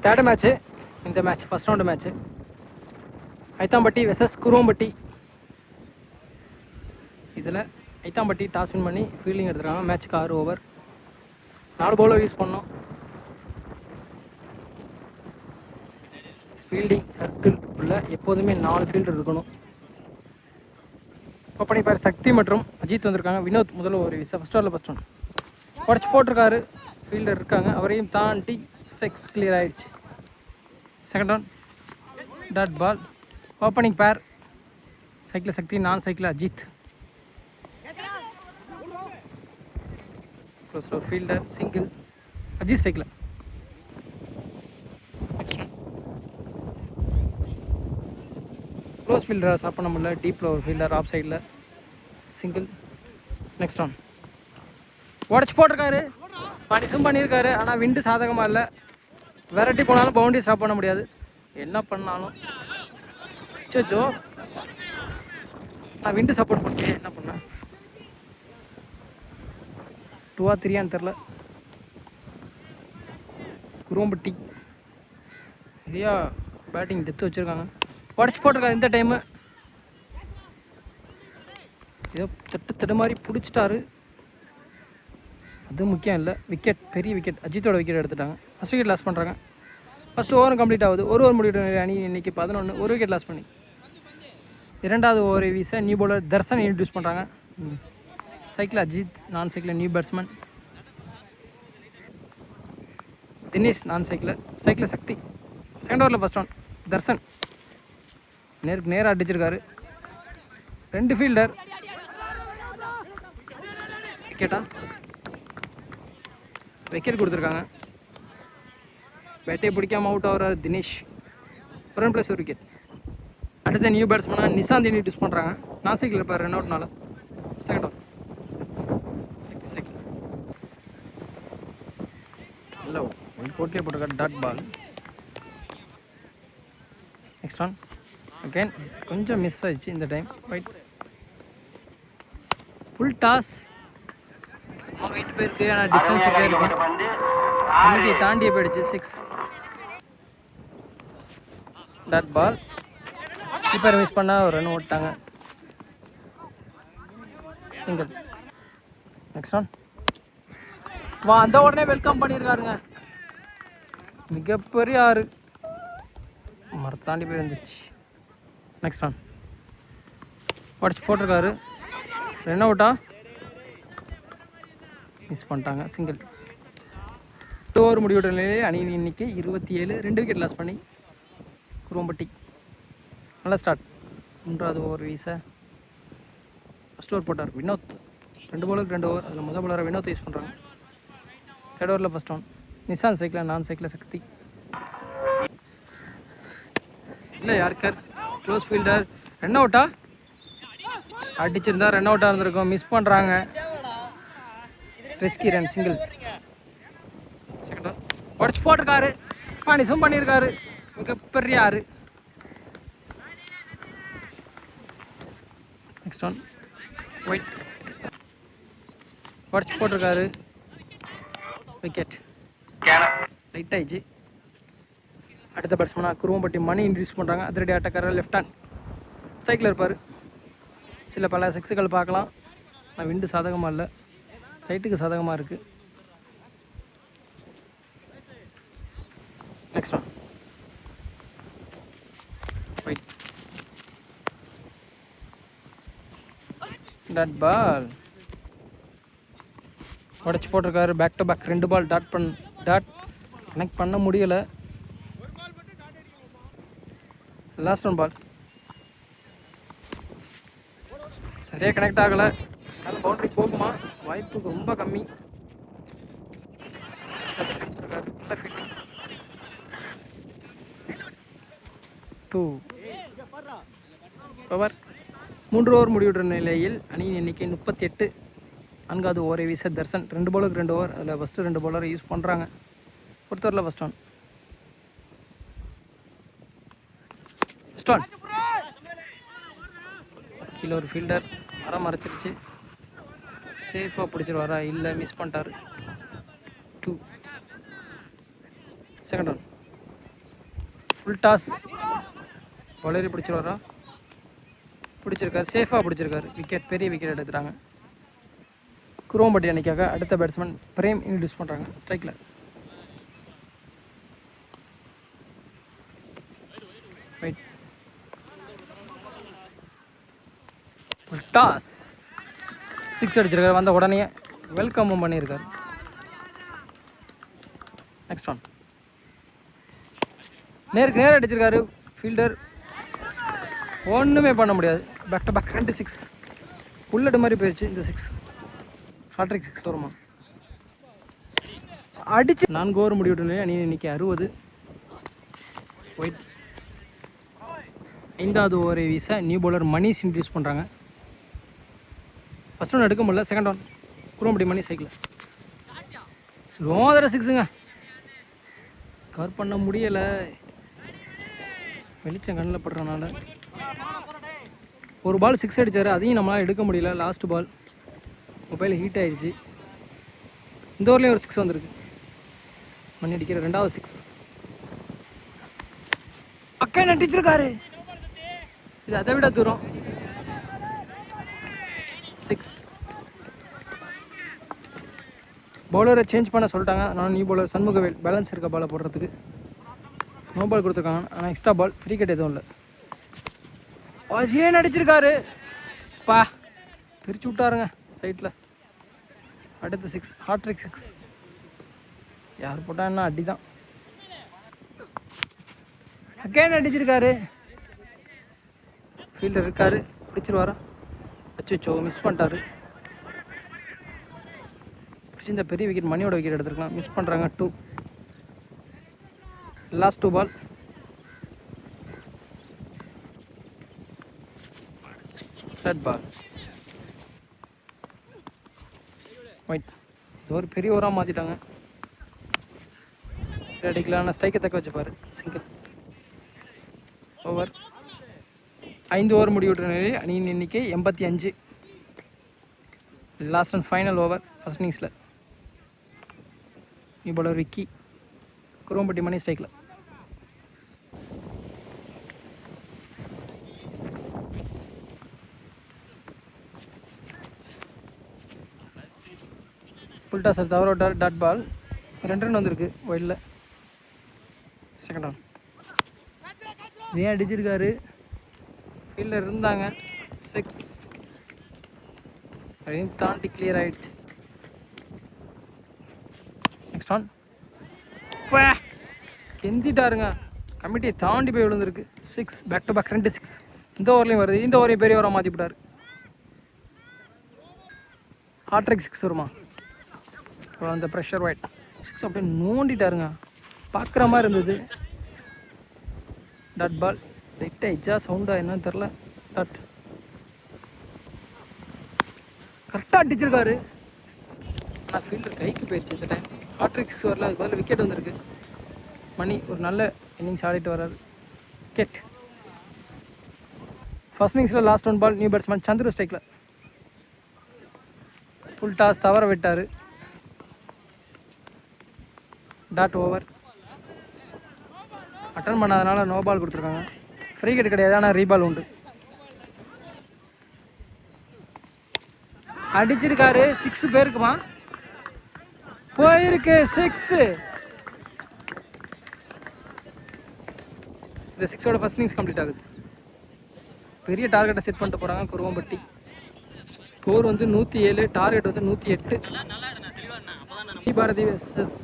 Third match. இந்த match first round match. Aithampatti versus Kuruvampatti. இதில் Aithampatti toss win பண்ணி ஃபீல்டிங் எடுத்துருக்காங்க. மேட்ச்சுக்கு 6 ஓவர், 4 பவுலர் யூஸ் பண்ணோம். ஃபீல்டிங் சர்க்கிள் உள்ள எப்போதுமே 4 ஃபீல்டர் இருக்கணும். ஓப்பனிங் பேர் சக்தி மற்றும் அஜித் வந்திருக்காங்க. வினோத் முதல்ல ஒரு வீசா ஃபஸ்ட் ஓவரில் ஃபஸ்ட் ஒன் உடச்சி போட்டிருக்காரு. ஃபீல்டர் இருக்காங்க, அவரையும் தாண்டி 6 கிளியர் ஆயிடுச்சு. Second one dot ball. Opening pair cycle Sakthi, நான் சைக்கிள் அஜித். க்ளோஸ் ஒரு fielder single, Ajith cycle. Close ஃபீல்டரை ஸ்டாப் பண்ண முடியல. டீப்பில் ஒரு ஃபீல்டர் ஆஃப் சைடில் சிங்கிள். நெக்ஸ்ட் ஒன் உடச்சி போட்டிருக்காரு, பனிஷும் பண்ணியிருக்காரு. ஆனால் விண்டு சாதகமாக இல்லை. வெரைட்டி போனாலும் பவுண்டரி ஸ்டாப் பண்ண முடியாது. என்ன பண்ணாலும் சோ நான் விண்டு சப்போர்ட் பண்ணேன். என்ன பண்ணேன் 2 or 3 தெரில. குருவம்பட்டி நிறையா பேட்டிங் டெத்து வச்சுருக்காங்க. உடச்சி போட்டிருக்காரு. இந்த டைமு ஏதோ தட்டு மாதிரி பிடிச்சிட்டாரு. அது முக்கியம் இல்லை. விக்கெட், பெரிய விக்கெட், அஜித்தோட விக்கெட் எடுத்துட்டாங்க. ஃபஸ்ட் விக்கெட் லாஸ் பண்ணுறாங்க. ஃபஸ்ட்டு ஓவரும் கம்ப்ளீட் ஆகுது. ஒரு ஓவர் முடிவு அணி இன்றைக்கி 11, ஒரு விக்கெட் லாஸ் பண்ணி. இரண்டாவது ஓவர் வீச நியூ பவுலர் தர்சன் இன்ட்ரடியூஸ் பண்ணுறாங்க. சைக்கிள் அஜித், நான் சைக்கிள் நியூ பேட்ஸ்மேன். தினேஷ் நான் சைக்கிள் சக்தி. செகண்ட் ஓவரில் ஃபஸ்ட் ஒன் தர்சன் நேருக்கு நேராக அடிச்சிருக்காரு. 2 ஃபீல்டர் விக்கெட் கொடுத்துருக்காங்க. பேட்டை பிடிக்காம அவுட் ஆகிறார் தினேஷ். 1+1 விக்கெட். அடுத்த நியூ பேட்ஸ்மேனாக நிசாந்த் இன்ட்ரடியூஸ் பண்ணுறாங்க. நான் சைக்கிள் இருப்பார் ரன் அவுட்னால. செகண்ட் ஓவர் சைக்கிள் நல்ல ஒன் கோட்லேயே போட்டிருக்காரு. Dot ball. Next one again கொஞ்சம் மிஸ் ஆயிடுச்சு இந்த time. Right full toss weight போயிருக்கு. ஆனால் டிஸ்டன்ஸ் போயிருக்கு, தாண்டியே போயிடுச்சு. 6 டாட் பால். கீப்பர் மிஸ் பண்ணால் ஒரு ரன் ஓட்டாங்க. சிங்கிள். நெக்ஸ்ட் ஒன் அந்த உடனே வெல்கம் பண்ணியிருக்காருங்க. மிகப்பெரிய 6 மரத்தாண்டி போய் வந்துச்சு. நெக்ஸ்ட் ஒன் உடச்சி போட்டிருக்காரு. ரன் அவுட்டா மிஸ் பண்ணிட்டாங்க. சிங்கிள். 2 ஓவர் முடிவுற்ற நிலையில் அணியின் எண்ணிக்கை 27, 2 விக்கெட் லாஸ் பண்ணி குருவம்பட்டி. நல்லா ஸ்டார்ட். 3வது ஓவர் வீச ஃபஸ்ட் ஓவர் போட்டார் வினோத். 2 பவுலருக்கு 2 ஓவர். அதில் முதல் பவுலரை வினோத் யூஸ் பண்ணுறாங்க. தேர்ட் ஓவரில் ஃபஸ்ட் ஒன் நிசாந்த் சைக்கிள், நான் சைக்கிள் சக்தி. இல்லை யாருக்கார் க்ளோஸ் ஃபீல்டர். ரன் அவுட்டா அடிச்சிருந்தா ரன் அவுட்டாக இருந்திருக்கும். மிஸ் பண்ணுறாங்க. Risky run single. Second one உடச்சி போட்டிருக்காரு, பனிஷும் பண்ணியிருக்காரு. மிகப்பெரிய 6. நெக்ஸ்ட் ஒன் ஒயிட் உடச்சி போட்டிருக்காரு. விக்கெட் லைட் ஆயிடுச்சு. அடுத்த பேட்ஸ்மேனாக குருவம்பட்டி மணி இன்ட்ரடியூஸ் பண்ணுறாங்க. அதிரடி ஆட்டக்காரர் லெஃப்ட் ஹேண்ட் சைக்கிள் இருப்பார். சில பல 6கள் பார்க்கலாம். ஆனால் விண்டு சாதகமாக இல்லை, சைட்டுக்கு சாதகமாக இருக்குது. Next one right dot ball. உடச்சி போட்டிருக்காரு. Back to back 2 ball dot connect பண்ண முடியலை. லாஸ்ட் ஒன் பால் சரியாக கனெக்ட் ஆகலை. அதனால் பவுண்டரி போகுமா? வாய்ப்பு ரொம்ப கம்மி. 2 ஓவர். 3 ஓவர் முடிவுற்ற நிலையில் அணியின் எண்ணிக்கை 38. 4வது ஓவரை வீச தர்சன். 2 பவுலருக்கு 2 ஓவர். அதில் ஃபஸ்ட்டு 2 பவுலரை யூஸ் பண்ணுறாங்க. ஒருத்தரில் ஃபஸ்ட் ஒன் கீழே ஒரு ஃபீல்டர் மரம் மறைச்சிருச்சு. சேஃபாக பிடிச்சிருவாரா? இல்லை, மிஸ் பண்ணிட்டார். 2 செகண்ட் ஒன் ஃபுல் டாஸ். பவுலரி பிடிச்சிருவாரா? பிடிச்சிருக்காரு, சேஃபாக பிடிச்சிருக்காரு. விக்கெட், பெரிய விக்கெட் எடுத்துட்டாங்க. குரோம்பட்டி அணிக்காக அடுத்த பேட்ஸ்மேன் பிரேம் இன்ட்ரடியூஸ் பண்ணுறாங்க ஸ்ட்ரைக்கில். ரைட், டாஸ் 6 அடிச்சிருக்காரு. வந்த உடனே வெல்கமும் பண்ணியிருக்காரு. நெக்ஸ்ட் ஒன் நேருக்கு நேரம் அடிச்சிருக்காரு. ஃபீல்டர் ஒன்றுமே பண்ண முடியாது. பேக் டு பேக் 2 6 புல்லட் மாதிரி போயிடுச்சு. இந்த 6 ஹாட்ரிக் 6 வருமா? அடிச்சு 4 ஓவர் முடிவிட்டு அணி இன்னைக்கு 60. ஒயிட் 5வது ஓவரை வீச நியூ பவுலர் மணிஷ் இன்ட்ரடியூஸ் பண்ணுறாங்க. ஃபஸ்ட் ஒன் எடுக்க முடியல. Second one Kurompatti Mani cycle ஸ்லோதர 6ங்க. கவர் பண்ண முடியலை, வெளிச்சம் கண்ணில் படுறதுனால. ஒரு பால் 6 அடித்தார், அதையும் நம்மளால் எடுக்க முடியல. லாஸ்ட் பால் மொபைல் ஹீட் ஆகிடுச்சு. இந்த ஓவர்லேயும் ஒரு 6 வந்திருக்கு. மணி அடிக்கிற 2வது 6. அக்கா நட்டிச்சிருக்காரு. இது அதை விட தூரம். 6. பவுலரை சேஞ்ச் பண்ண சொல்லிட்டாங்க. நான் நியூ பவுலர் சண்முகவேல் பேலன்ஸ் இருக்க பாலை போடுறதுக்கு நோ பால் கொடுத்துருக்காங்க. ஆனால் எக்ஸ்ட்ரா பால், ஃப்ரீ கட் எதுவும் இல்லை. ஏன் அடிச்சிருக்காரு பா, பிரித்து விட்டாருங்க சைட்டில். அடுத்து 6 ஹாட்ரிக் 6. யார் போட்டால் என்ன அடி தான். அக்கேன் அடிச்சிருக்காரு. ஃபீல்டர் இருக்காரு, பிடிச்சிருவாரா? அச்சோ, மிஸ் பண்ணிட்டாரு. இந்த பெரிய விக்கெட், மணியோட விக்கெட் எடுத்துருக்கலாம். மிஸ் பண்ணுறாங்க. 2 last 2 ball. Third ball white. இது ஒரு பெரிய ஓவராக மாற்றிட்டாங்க. அடிக்கலான ஸ்ட்ரைக்கை தக்க வச்சுப்பார். Single over. 5 ஓவர் முடிவுற்ற நிலையில் அணியின் எண்ணிக்கை 85. Last and final over first இன்னிங்ஸில். நியூ பவுலர் விக்கி, குரோம்பட்டி மணி ஸ்ட்ரைக்கில். ஃபுல் டாஸ் தவற விட்டார். Dot ball. 2 ரன் வந்திருக்கு ஒயிடில். செகண்ட் ரன் ஏன் அடிச்சிருக்காரு. ஃபீல்டர் இருந்தாங்க. 6 அதையும் தாண்டி கிளியர் ஆகிடுச்சு. Next one கெந்திட்டாருங்க. கமிட்டியை தாண்டி போய் விழுந்திருக்கு. 6 பேக் டு பேக் 2 6. இந்த ஓவர்லேயும் வருது. இந்த ஓவரையும் பெரிய ஓவராக மாற்றி விட்டார். ஹாட்ரிக் 6 வருமா? அப்புறம் அந்த ப்ரெஷர் ஒயிட் 6 அப்படியே நோண்டிட்டாருங்க. பார்க்குற மாதிரி இருந்தது. Dot ball. லைட்டாக இஜா சவுண்டா என்னன்னு தெரில. டாட் கரெக்டாக அடிச்சிருக்காரு. ஆனால் ஃபீல்டர் கைக்கு போயிடுச்சு இந்த டைம். ஹாட்ரிக் 6 வரல, அதுக்கு பதில் விக்கெட் வந்திருக்கு. மணி ஒரு நல்ல இன்னிங்ஸ் ஆடிட்டு வர்றாரு. விக்கெட். ஃபர்ஸ்ட் இன்னிங்ஸில் last 1 ball new batsman Chandru ஸ்ட்ரைக்கில். ஃபுல் டாஸ் தவற விட்டார். Dot over. அட்டன் பண்ணாதனால நோ பால் கொடுத்துருக்காங்க. ஃப்ரீ கிட் கிடையாது, ஆனால் ரீபால் உண்டு. அடிச்சிருக்காரு. 6 பேருக்குமா போயிருக்கு. 6. இந்த 6ஓட ஃபர்ஸ்ட் இன்னிங்ஸ் கம்ப்ளீட் ஆகுது. பெரிய டார்கெட்டை செட் பண்ணிட்டு போகிறாங்க குருவம்பட்டி. ஸ்கோர் வந்து 107, டார்கெட் வந்து 108. பாரதி வெர்சஸ்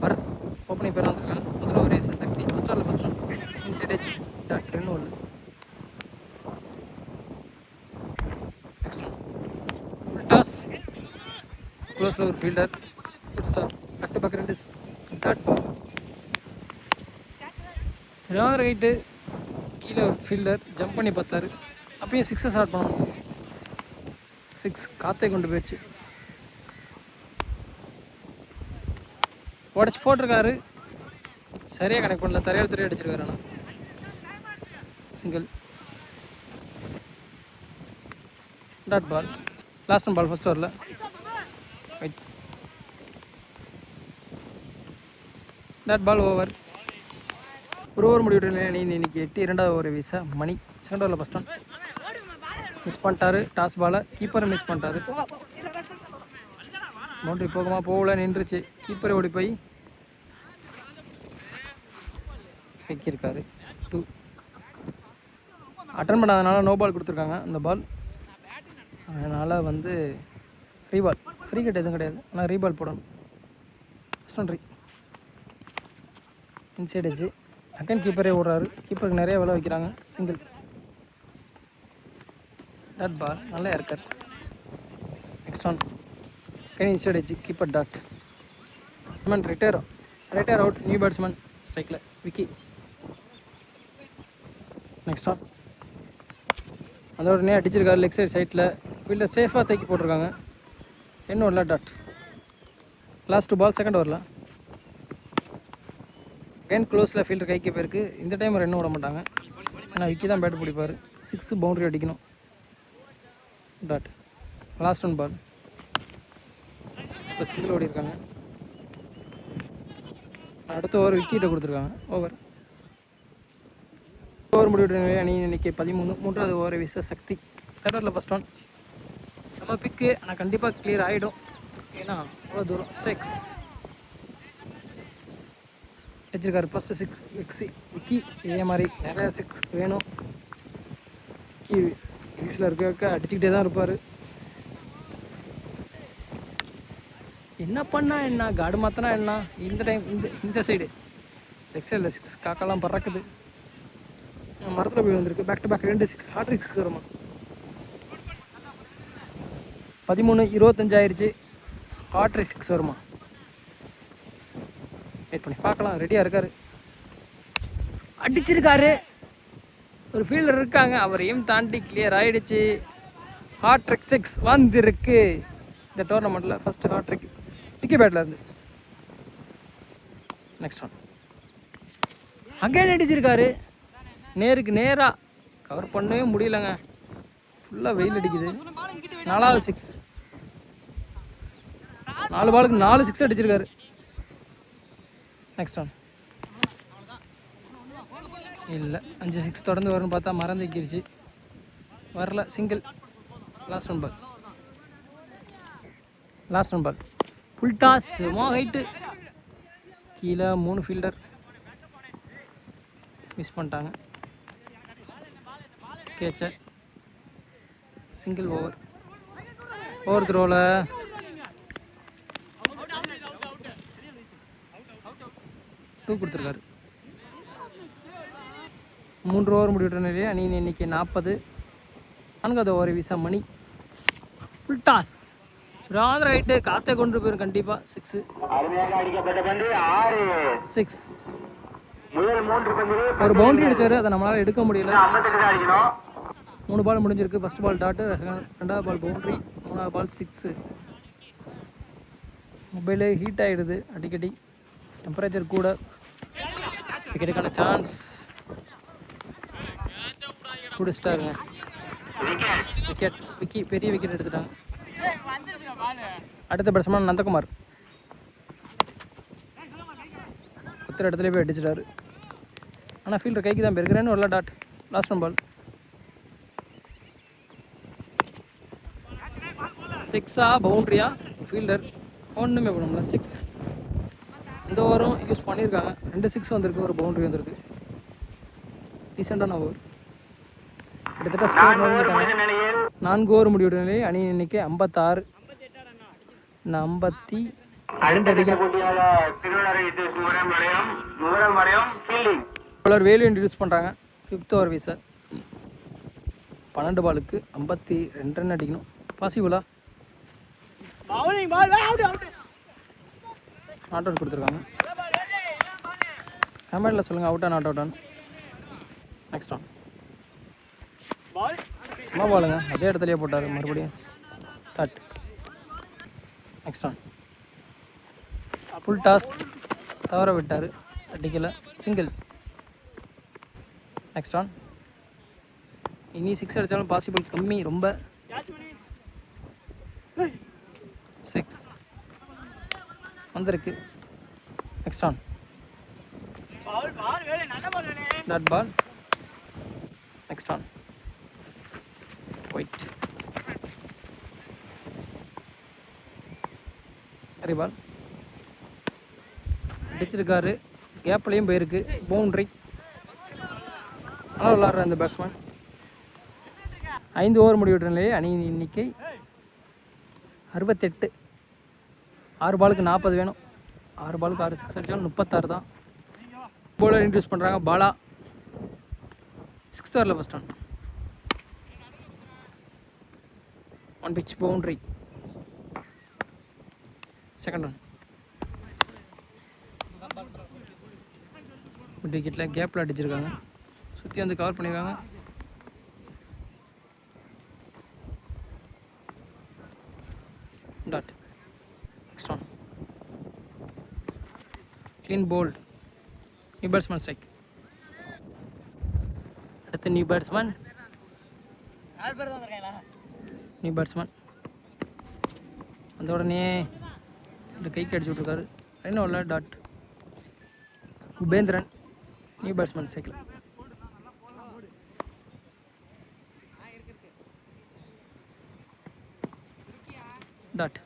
பரத் ஓப்பனிங் பேர் வந்திருக்காங்க. முதல் ஓவர் ஏச சக்தி. ஃபர்ஸ்ட் ஓவரில் first one inside edge. Dot 2 1. Next one full toss. க்ளோஸில் ஒரு fielder. Good stop. Back to back 2 dot ball. சரியான ரைட்டு. கீழே ஒரு ஃபீல்டர் ஜம்ப் பண்ணி பார்த்தாரு. அப்பயும் 6 ஸ்டார்ட் பண்ணணும். 6 காற்றே கொண்டு போயிடுச்சு. உடச்சி போட்டிருக்காரு. சரியாக கனெக்ட் பண்ணல. தரையால் தரையாக அடிச்சிருக்காரு. ஆனால் single. Dot ball. Last one ball first ஓவரில். ரைட். Dot ball over. ஒரு ஓவர் முடிவிட்ட நிலையில் இன்னைக்கு 8 2வது ஓவர் வீச மணி. செகண்ட் ஓவரில் ஃபஸ்ட் ஒன் மிஸ் பண்ணிட்டாரு. டாஸ் பாலை கீப்பரை மிஸ் பண்ணிட்டாரு. பவுண்டரி போகல நின்றுச்சு. கீப்பரை ஓடி போய் வைக்கிருக்காரு. 2 அட்டன் பண்ணாதனால நோ பால் கொடுத்துருக்காங்க. அந்த பால் அதனால் வந்து ரீபால். ஃப்ரீ கட் எதுவும் கிடையாது, ஆனால் ரீபால் போடணும். First one inside edge. Again கீப்பரே ஓடுறாரு. கீப்பருக்கு நிறைய வேலை வைக்கிறாங்க. சிங்கிள். டாட் பால் நல்லா இருக்கார். Next one again inside edge. Keeper dot. Batsman retire out. New batsman ஸ்ட்ரைக்கில் விக்கி. நெக்ஸ்ட் ஒன் அந்த உடனே அடிச்சிருக்காரு லெக் சைடில். ஃபீல்டர் சேஃபாக தூக்கி போட்டிருக்காங்க. என்ன ஓடல டாட். லாஸ்ட் 2 பால் செகண்ட் ஓவரில் அகைன் க்ளோஸில் ஃபீல்டர் கைக்கு போயிருக்கு. இந்த டைம் ரன் ஓட மாட்டாங்க, ஆனால் விக்கி தான் பேட் பிடிப்பார். 6 பவுண்டரி அடிக்கணும். டாட். லாஸ்ட் 1 பால். இப்போ சிங்கிள் ஓடி இருக்காங்க. அடுத்த ஓவர் விக்கிட்ட கொடுத்துருக்காங்க. ஓவர் முடிவுடைய அணி இன்னைக்கு 13. 3வது ஓவரை வீச சக்தி. தேர்ட் ஓவரில் ஃபஸ்ட் ஒன் செம பிக்கு, ஆனால் கண்டிப்பாக கிளியர் ஆகிடும். ஏன்னா அவ்வளோ தூரம் 6 வச்சிருக்காரு. ஃபஸ்ட்டு 6 விக்ஸி. விக்கி இதே மாதிரி நிறையா 6 வேணும். விக்கி விக்ஸில் இருக்க அடிச்சுக்கிட்டே தான் இருப்பார். என்ன பண்ணால் என்ன, காடு மாற்றினா என்ன. இந்த டைம் இந்த சைடு லெக் சைடில் 6 காக்கெல்லாம் பறக்குது. மரத்தில் போய் வந்திருக்கு. பேக் டு பேக் 2 6 ஹாட்ரிக் 6 வருமா. 13-25 ஆயிடுச்சு. ஹாட்ரிக் 6 வருமா. வெயிட் பண்ணி பார்க்கலாம். ரெடியாக இருக்கார். அடிச்சிருக்காரு. ஒரு ஃபீல்டர் இருக்காங்க, அவரையும் தாண்டி கிளியர் ஆகிடுச்சு. ஹாட்ரிக் 6 வந்திருக்கு இந்த டோர்னமெண்ட்டில். ஃபஸ்ட்டு ஹாட்ரிக் விக்கி பேட்டில் இருந்து. நெக்ஸ்ட் ஒன் அகைன் அடிச்சிருக்காரு. நேருக்கு நேராக கவர் பண்ணவே முடியலங்க. ஃபுல்லாக வெயில் அடிக்குது. 4வது 6. 4 பாலுக்கு 4 6 அடிச்சிருக்காரு. நெக்ஸ்ட் ஒன் இல்லை 5 6 தொடர்ந்து வரும்னு பார்த்தா மறந்துக்கிருச்சு. வரல. Single. Last one ball. Full toss. Height கீழே 3 ஃபீல்டர் மிஸ் பண்ணிட்டாங்க. கேட்சர். சிங்கிள் ஓவர் த்ரோவில் கொடுத்துருக்காரு. 3 ஓவர் முடிவிட்ட நிலையில் அணி இன்னைக்கு 40. 4வது ஓவர் வீசா Mani. Full toss. Rather right காற்றை கொண்டு போயிடும் கண்டிப்பாக. 6 ஒரு பவுண்டரி அடிச்சாரு. அதை நம்மளால் எடுக்க முடியல. 3 பால் முடிஞ்சிருக்கு. ஃபஸ்ட் பால் டாட்டு, 2வது பால் பவுண்டரி, 3வது பால் 6. மொபைலே ஹீட் ஆகிடுது அடிக்கடி. டெம்பரேச்சர் கூட. விக்கெட்டுக்கான சான்ஸ் பிடிச்சிட்டாருங்க. விக்கி பெரிய விக்கெட் எடுத்துட்டாங்க. அடுத்த பேட்ஸ்மேன் நந்தகுமார். ஒருத்தர் இடத்துல போய் அடிச்சிட்டாரு. ஆனால் ஃபீல்டர் கைக்கு தான் போயிருக்கிறேன்னு ஒரு டாட். லாஸ்ட் 1 பால் 6 பவுண்ட்ரியா. ஃபீல்டர் ஒன்றுமே பண்ணல. 6 இந்த ஓவரும் யூஸ் பண்ணியிருக்காங்க. 2 6 வந்திருக்கு, ஒரு பவுண்ட்ரி வந்திருக்கு. டீசெண்டான ஓவர். கிட்டத்தட்ட ஸ்கோர் நோக்கிட்டாங்க. 4 ஓவர் முடிவுடைய நிலை அணி இன்னைக்கு 56. 52 அடிக்க வேல்யூ இன்ட்ரடியூஸ் பண்ணுறாங்க. 5th ஓவர் வீச 12 பாலுக்கு 52 ரன் அடிக்கணும். பாசிபிளா? நாட் அவுட் கொடுத்துருக்காங்க. கமெண்டில் சொல்லுங்கள் அவுட்டா நாட் அவுட்டான்னு. நெக்ஸ்ட் ஒன் சும்மா பாலுங்க, அதே இடத்துலையே போட்டார் மறுபடியும். That. Next one full toss தவற விட்டார், அடிக்கலை. சிங்கிள். நெக்ஸ்ட் ஒன் இனி 6 அடித்தாலும் பாசிபிள் கம்மி ரொம்ப. 6 வந்திருக்கு. Next one dot ball. Next on wide. சரி பால் அடிச்சிருக்காரு, கேப்லேயும் போயிருக்கு, பவுண்ட்ரி. நல்லா விளாட்ற அந்த பேட்ஸ்மேன். 5 ஓவர் முடிவுற்ற நிலையில் அணியின் எண்ணிக்கை 68. 6 பாலுக்கு 40 வேணும். 6 பாலுக்கு 6 சிக்ஸ் அடித்தாலும் 36 தான். போலர் இன்ட்ரடியூஸ் பண்ணுறாங்க பாலா. 6th ஓவரில் first one. 1 pitch boundary. Second one. Mid விக்கெட்டில் கேப்பில் அடிச்சிருக்காங்க, சுற்றி வந்து கவர் பண்ணியிருக்காங்க. Dot. Next one. Clean bowled. New batsman strike. அடுத்து நியூ பேட்ஸ்மேன். நியூ பேட்ஸ்மேன் அந்த உடனே இந்த கைக்கு அடிச்சு விட்ருக்காரு. ரன் ஓடல. Dot. Upendran new batsman cycle. Dot.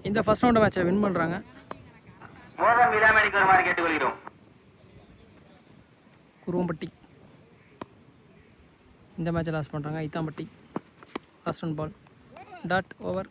இந்த ஃபர்ஸ்ட் ரவுண்ட் மேட்சை வின் பண்ணுறாங்க. குருவம்பட்டி இந்த மேட்சை லாஸ் பண்ணுறாங்க. Aithampatti. First one ball. Dot. Over.